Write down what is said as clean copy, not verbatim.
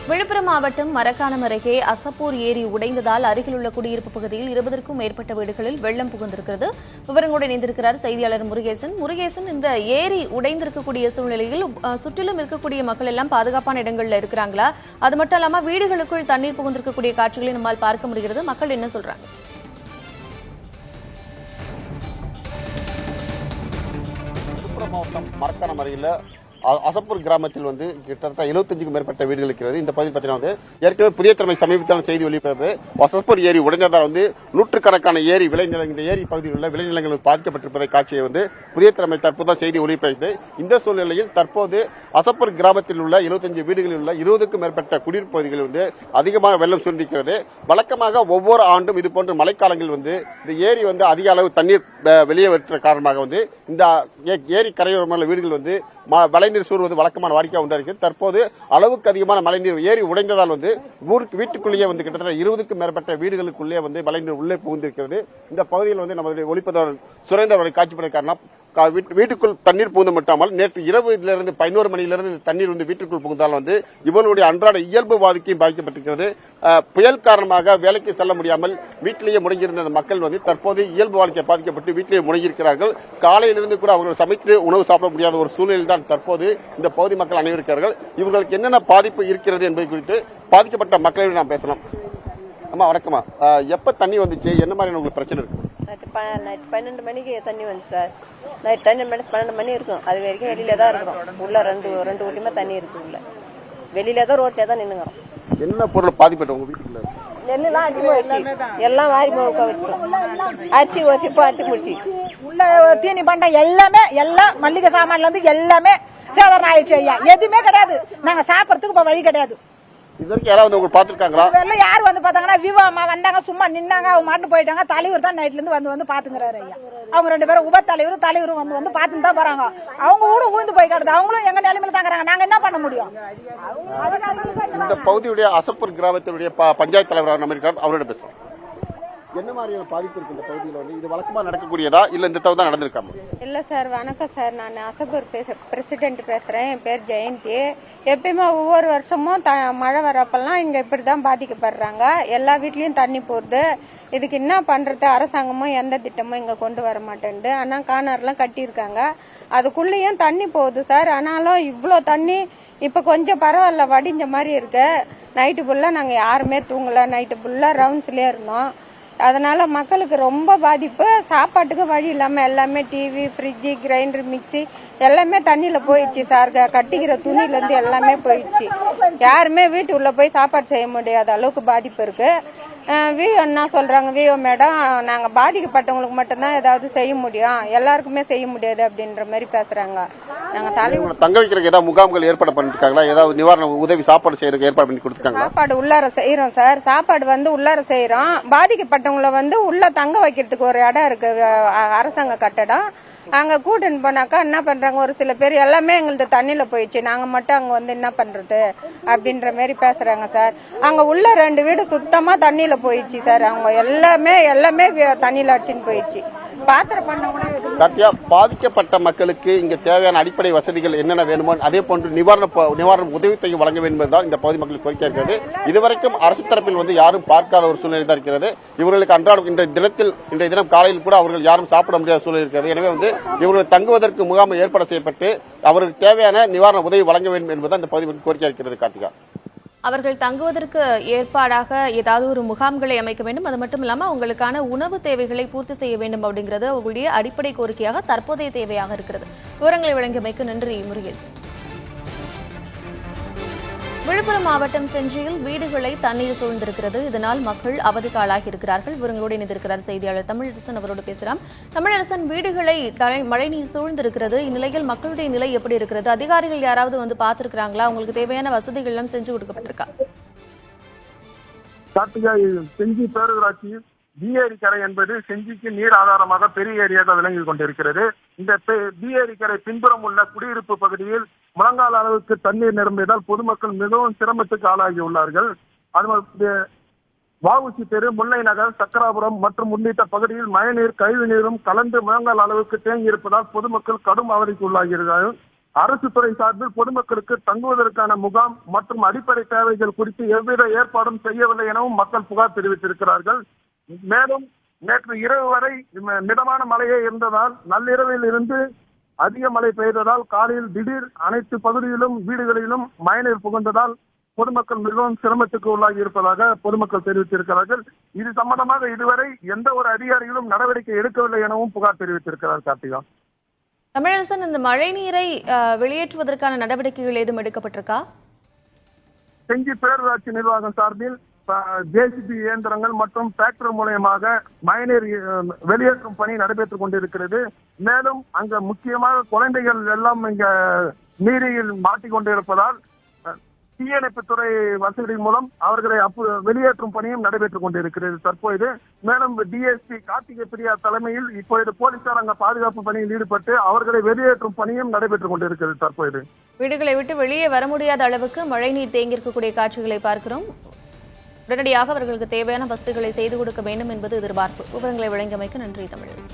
விழுப்புரம் மாவட்டம் மரக்காணம் அருகே அசப்பூர் ஏரி உடைந்ததால் அருகிலுள்ள குடியிருப்பு பகுதியில் 20க்கும் மேற்பட்ட வீடுகளில் வெள்ளம் புகுந்திருக்கிறது. விவரங்களோடு இணைந்திருக்கிறார் செய்தியாளர் முருகேசன். முருகேசன், இந்த ஏரி உடைந்திருக்கக்கூடிய சூழ்நிலையில் சுற்றிலும் இருக்கக்கூடிய மக்கள் எல்லாம் பாதுகாப்பான இடங்கள்ல இருக்கிறாங்களா? அது மட்டும் இல்லாம வீடுகளுக்குள் தண்ணீர் புகுந்திருக்கக்கூடிய காட்சிகளை நம்மால் பார்க்க முடிகிறது. மக்கள் என்ன சொல்றாங்க? விழுப்புரம் மாவட்டம் மரக்காணம் அருகில் அசப்பூர் கிராமத்தில் கிட்டத்தட்ட 75க்கும் மேற்பட்ட வீடுகள் இருக்கிறது. இந்த பகுதியில் பார்த்தீங்கன்னா ஏற்கனவே புதிய தலைமை சமீபத்தில் செய்தி வெளியிட்டது. அசப்பூர் ஏரி உடைந்ததால் நூற்றுக்கணக்கான ஏரி விளைநிலங்கள், இந்த ஏரி பகுதியில் உள்ள விளைநிலங்கள் பாதிக்கப்பட்டிருப்பதை காட்சியை புதிய தலைமை தற்போது செய்தி ஒளிபரப்பியது. இந்த சூழ்நிலையில் தற்போது அசப்பூர் கிராமத்தில் உள்ள 75 வீடுகளில் உள்ள 20க்கும் மேற்பட்ட குடியிருப்பு பகுதிகளில் அதிகமாக வெள்ளம் சூழ்ந்திருக்கிறது. வழக்கமாக ஒவ்வொரு ஆண்டும் இதுபோன்ற மழைக்காலங்களில் இந்த ஏரி அதிக அளவு தண்ணீர் வெளியே வருகிற காரணமாக இந்த ஏரி கரையோரமான வீடுகள் மழைநீர் சூறுவது வழக்கமான வாடிக்கையாக உண்டாகிறது. தற்போது அளவுக்கு அதிகமான மழைநீர் ஏரி உடைந்ததால் வீட்டுக்குள்ளேயே கிட்டத்தட்ட 20க்கும் மேற்பட்ட வீடுகளுக்குள்ளே மழைநீர் உள்ளே புகுந்திருக்கிறது. இந்த பகுதியில் நமது ஒளிப்பதிவாளர் சுரேந்தர் அவரை காட்சிப்படுத்த காரணம் வீட்டுக்குள் தண்ணீர் புகுந்து மட்டுமால் நேற்று இரவிலிருந்து 11 மணியிலிருந்து தண்ணீர் வீட்டுக்குள் புகுந்தால் இவர்களுடைய அன்றாட இயல்பு வாழ்க்கையும் பாதிக்கப்பட்டிருக்கிறது. புயல் காரணமாக வேலைக்கு செல்ல முடியாமல் வீட்டிலேயே முடங்கியிருந்த மக்கள் தற்போது இயல்பு வாழ்க்கையை பாதிக்கப்பட்டு வீட்டிலேயே முடங்கியிருக்கிறார்கள். காலையிலிருந்து கூட அவர்கள் சமைத்து உணவு சாப்பிட முடியாத ஒரு சூழ்நிலையில் தான் தற்போது இந்த பகுதி மக்கள் அனைவருக்கிறார்கள். இவர்களுக்கு என்னென்ன பாதிப்பு இருக்கிறது என்பது குறித்து பாதிக்கப்பட்ட மக்களிடம் நாம் பேசலாம். அம்மா வணக்கம்மா, எப்ப தண்ணி வந்துச்சு, என்ன மாதிரி உங்களுக்கு பிரச்சனை இருக்கு? நைட் 12 மணிக்கு தண்ணி வந்துச்சு சார். நைட் 12 மணி இருக்கும். அது வரைக்கும் வெளியில தான் இருக்கிறோம். உள்ள ரெண்டு வீட்டுமே தண்ணி இருக்கு. உள்ள வெளியில தான் ரோட்ல தான் நின்னுங்கிறோம். என்ன பொருள் பாதிப்பட்டு உங்க வீட்டுக்குள்ள? நெல்லாம் அடி போயிடுச்சு, எல்லாம் வாரி முழுக்க வச்சிட்டோம். அரிசி ஒரு சிப்பா அரிசி முடிச்சு உள்ள தீனி பண்டம் எல்லாம் மல்லிகை சாமான்ல இருந்து எல்லாமே சேதாரம் ஆயிடுச்சு ஐயா. எதுவுமே கிடையாது. நாங்க சாப்பிடறதுக்கு இப்ப வழி கிடையாது. இதற்கு யாராவது உங்களுக்கு பாத்துருக்காங்களா? யாரு பாத்தாங்கன்னா விவோ அம்மா வந்தாங்க, சும்மா நின்னாங்க, அவங்க மாட்டு போயிட்டாங்க. தலைவர் தான் நைட்ல இருந்து வந்து பாத்துக்கிறாரு ஐயா. அவங்க 2 பேரும் உப தலைவரும் வந்து பாத்துட்டு தான் போறாங்க. அவங்க கூட ஊழ்ந்து போய் கிடது. அவங்களும் எங்க நிலைமையில தாங்கிறாங்க. நாங்க என்ன பண்ண முடியும்? இந்த பகுதியுடைய அசப்பூர் கிராமத்தினுடைய பஞ்சாயத்து தலைவர் நம்ம இருக்கார், அவரோட பேசுறோம். என்ன மாதிரியான பாதிப்பு இருக்கு இந்த பகுதியில்? இது வழக்கமா நடக்கக்கூடியதா இல்ல இந்த தவிர தான் நடந்திருக்காம? இல்ல சார், வணக்கம் சார். நான் அசப்பூர் பிரசிடென்ட் பேசுறேன். என் பேர் ஜெயந்தி. எப்பயுமே ஒவ்வொரு வருஷமும் மழை வரப்பெல்லாம் இங்க இப்படிதான் பாதிக்கப்படுறாங்க. எல்லா வீட்லயும் தண்ணி போகுது. இதுக்கு என்ன பண்றது? அரசாங்கமும் எந்த திட்டமும் இங்க கொண்டு வர மாட்டேன்து. ஆனா கார்னர்லாம் கட்டியிருக்காங்க, அதுக்குள்ளேயும் தண்ணி போகுது சார். ஆனாலும் இவ்வளோ தண்ணி இப்ப கொஞ்சம் பரவாயில்ல, வடிஞ்ச மாதிரி இருக்கு. நைட்டு ஃபுல்லா நாங்க யாருமே தூங்கல. நைட்டு ஃபுல்லா ரவுண்ட்ஸ்லயே இருந்தோம். அதனால மக்களுக்கு ரொம்ப பாதிப்பு. சாப்பாட்டுக்கு வழி இல்லாம எல்லாமே டிவி, ஃப்ரிட்ஜு, கிரைண்டர், மிக்சி எல்லாமே தண்ணியில போயிடுச்சு சார். கட்டிக்கிற துணில இருந்து எல்லாமே போயிடுச்சு. யாருமே வீட்டு உள்ள போய் சாப்பாடு செய்ய முடியாத அளவுக்கு பாதிப்பு இருக்கு. விஓ என்ன சொல்றாங்க, விஓ மேடம், நாங்க பாதிக்கப்பட்டவங்களுக்கு மட்டும்தான் ஏதாவது செய்ய முடியும், எல்லாருக்குமே செய்ய முடியாது அப்படின்ற மாதிரி பேசுறாங்க. நாங்க தங்க வைக்கிறதுக்கு ஏதாவது முகாம்கள் ஏற்பாடு பண்ணிருக்காங்களா? ஏதாவது நிவாரண உதவி சாப்பாடு செய்யறதுக்கு ஏற்பாடு பண்ணி கொடுத்துருக்காங்க? சாப்பாடு உள்ளார செய்யறோம் சார். சாப்பாடு உள்ளார செய்யறோம். பாதிக்கப்பட்டவங்களை உள்ள தங்க வைக்கிறதுக்கு ஒரு இடம் இருக்கு, அரசாங்க கட்டடம். அங்க கூட்டின்னு போனாக்கா என்ன பண்றாங்க, ஒரு சில பேர் எல்லாமே எங்களுக்கு தண்ணியில போயிடுச்சு, நாங்க மட்டும் அங்க என்ன பண்றது அப்படின்ற மாதிரி பேசுறாங்க சார். அங்க உள்ள 2 வீடு சுத்தமா தண்ணியில போயிடுச்சு சார். அவங்க எல்லாமே தண்ணியில அடிச்சுன்னு போயிடுச்சு. பாத்திரம் பண்ண கூட பாதிக்கப்பட்ட மக்களுக்கு இங்க தேவையான அடிப்படை வசதிகள் என்னென்ன வேணுமோ அதே போன்று நிவாரண உதவித்தொகை வழங்க வேண்டும் என்பதுதான் இந்த பகுதி மக்களுக்கு கோரிக்கை இருக்கிறது. இதுவரைக்கும் அரசு தரப்பில் யாரும் பார்க்காத ஒரு சூழ்நிலை தான் இருக்கிறது. இவர்களுக்கு அன்றாடம் இன்றைய தினம் காலையில் கூட அவர்கள் யாரும் சாப்பிட முடியாத சூழ்நிலை இருக்கிறது. எனவே இவர்கள் தங்குவதற்கு முகாம் ஏற்பாடு செய்யப்பட்டு அவர்களுக்கு தேவையான நிவாரண உதவி வழங்க வேண்டும் என்பதுதான் இந்த பகுதி கோரிக்கை இருக்கிறது. கார்த்திகா, அவர்கள் தங்குவதற்கு ஏற்பாடாக ஏதாவது ஒரு முகாம்களை அமைக்க வேண்டும். அது மட்டும் இல்லாமல் அவங்களுக்கான உணவு தேவைகளை பூர்த்தி செய்ய வேண்டும் அப்படிங்கிறது அவர்களுடைய அடிப்படை கோரிக்கையாக தற்போதைய தேவையாக இருக்கிறது. விவரங்களை வழங்கியமைக்கு நன்றி முருகேசன். விழுப்புரம் மாவட்டம் செஞ்சியில் வீடுகளை தண்ணீர் சூழ்ந்திருக்கிறது. இதனால் மக்கள் அவதிக்கு ஆளாகி இருக்கிறார்கள். விவரங்களோடு இணைந்திருக்கிறார் செய்தியாளர் தமிழரசன், அவரோடு பேசலாம். தமிழரசன், வீடுகளை மழைநீர் சூழ்ந்திருக்கிறது. இந்நிலையில் மக்களுடைய நிலை எப்படி இருக்கிறது? அதிகாரிகள் யாராவது பார்த்திருக்கிறாங்களா? உங்களுக்கு தேவையான வசதிகள் எல்லாம் செஞ்சு கொடுக்கப்பட்டிருக்கா? செஞ்சி பேரூராட்சியில் பிஏரி கரை என்பது செஞ்சிக்கு நீர் ஆதாரமாக பெரிய ஏரியாக விளங்கி கொண்டிருக்கிறது. இந்த பிஏரி கரை பின்புறம் உள்ள குடியிருப்பு பகுதியில் முழங்கால் அளவுக்கு தண்ணீர் நிரம்பியதால் பொதுமக்கள் மிகவும் சிரமத்துக்கு ஆளாகி உள்ளார்கள். அது வஉசி தெரு, முல்லை நகர், சக்கராபுரம் மற்றும் உள்ளிட்ட பகுதியில் மழைநீர், கழிவு நீரும் கலந்து முழங்கால் அளவுக்கு தேங்கி இருப்பதால் பொதுமக்கள் கடும் அவதிக்கு உள்ளாகிறார்கள். அரசு துறை சார்பில் பொதுமக்களுக்கு தங்குவதற்கான முகாம் மற்றும் அடிப்படை தேவைகள் குறித்து எவ்வித ஏற்பாடும் செய்யவில்லை எனவும் மக்கள் புகார் தெரிவித்திருக்கிறார்கள். மேலும் நேற்று இரவு வரை மிதமான மழையே இருந்ததால் நள்ளிரவில் இருந்து அதிக மழை பெய்ததால் காலையில் திடீர் அனைத்து பகுதியிலும் வீடுகளிலும் மழைநீர் புகுந்ததால் பொதுமக்கள் மிகவும் சிரமத்துக்கு உள்ளாகி இருப்பதாக பொதுமக்கள் தெரிவித்திருக்கிறார்கள். இது சம்பந்தமாக இதுவரை எந்த ஒரு அதிகாரிகளும் நடவடிக்கை எடுக்கவில்லை எனவும் புகார் தெரிவித்திருக்கிறார். கார்த்திகா, தமிழரசன், இந்த மழை நீரை வெளியேற்றுவதற்கான நடவடிக்கைகள் ஏதும் எடுக்கப்பட்டிருக்கா? செஞ்சி பேரூராட்சி நிர்வாகம் சார்பில் ஜேசிபி இயந்திரங்கள் மற்றும் டிராக்டர் மூலயமாக மழைநீர் வெளியேற்றும் பணி நடைபெற்றுக் கொண்டிருக்கிறது. மேலும் அங்க முக்கியமாக குழந்தைகள் எல்லாம் இங்க நீரில் மாட்டிக்கொண்டிருப்பதால் தீயணைப்புத்துறை வசதி மூலம் அவர்களை வெளியேற்றும் பணியும் நடைபெற்றுக் கொண்டிருக்கிறது தற்போது. மேலும் டிஎஸ்பி கார்த்திகை பிரியா தலைமையில் இப்பொழுது போலீசார் அங்க பாதுகாப்பு பணியில் ஈடுபட்டு அவர்களை வெளியேற்றும் பணியும் நடைபெற்றுக் கொண்டிருக்கிறது தற்போது. வீடுகளை விட்டு வெளியே வர முடியாத அளவுக்கு மழைநீர் தேங்கியிருக்கக்கூடிய காட்சிகளை பார்க்கிறோம். உடனடியாக அவர்களுக்கு தேவையான வசதிகளை செய்து கொடுக்க வேண்டும் என்பது எதிர்பார்ப்பு. விவரங்களை வழங்கியமைக்கு நன்றி தமிழரசு.